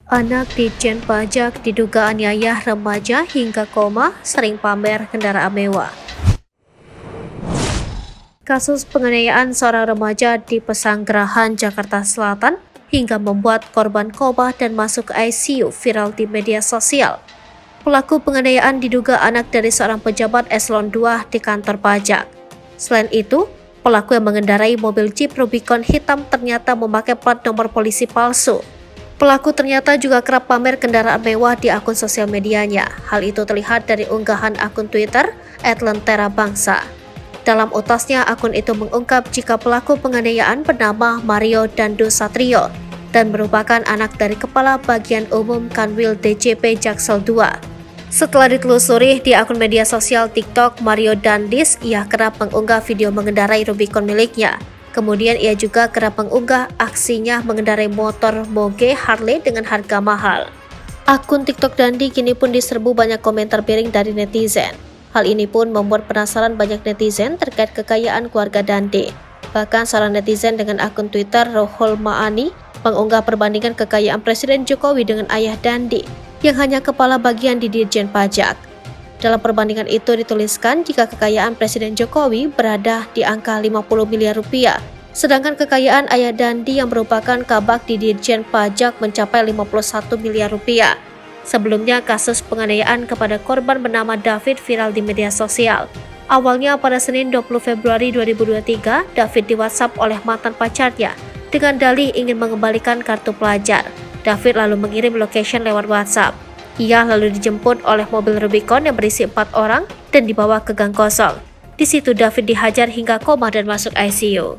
Anak Ditjen Pajak diduga aniaya remaja hingga koma, sering pamer kendaraan mewah. Kasus penganiayaan seorang remaja di Pesanggerahan, Jakarta Selatan hingga membuat korban koma dan masuk ke ICU viral di media sosial. Pelaku penganiayaan diduga anak dari seorang pejabat eselon 2 di kantor pajak. Selain itu, pelaku yang mengendarai mobil Jeep Rubicon hitam ternyata memakai plat nomor polisi palsu. Pelaku ternyata juga kerap pamer kendaraan mewah di akun sosial medianya. Hal itu terlihat dari unggahan akun Twitter @lenterabangsa. Dalam utasnya, akun itu mengungkap jika pelaku penganiayaan bernama Mario Dando Satrio dan merupakan anak dari Kepala Bagian Umum Kanwil DJP Jaksel II. Setelah ditelusuri di akun media sosial TikTok Mario Dandis, ia kerap mengunggah video mengendarai Rubicon miliknya. Kemudian ia juga kerap mengunggah aksinya mengendarai motor moge Harley dengan harga mahal. Akun TikTok Dandi kini pun diserbu banyak komentar miring dari netizen. Hal ini pun membuat penasaran banyak netizen terkait kekayaan keluarga Dandi. Bahkan seorang netizen dengan akun Twitter Rohol Maani mengunggah perbandingan kekayaan Presiden Jokowi dengan ayah Dandi yang hanya kepala bagian di Ditjen Pajak. Dalam perbandingan itu dituliskan jika kekayaan Presiden Jokowi berada di angka 50 miliar rupiah, sedangkan kekayaan ayah Dandi yang merupakan kabak di Ditjen Pajak mencapai 51 miliar rupiah. Sebelumnya, kasus penganiayaan kepada korban bernama David viral di media sosial. Awalnya pada Senin 20 Februari 2023, David di WhatsApp oleh mantan pacarnya dengan dalih ingin mengembalikan kartu pelajar. David lalu mengirim location lewat WhatsApp. Ia lalu dijemput oleh mobil Rubicon yang berisi 4 orang dan dibawa ke gang kosong. Di situ David dihajar hingga koma dan masuk ICU.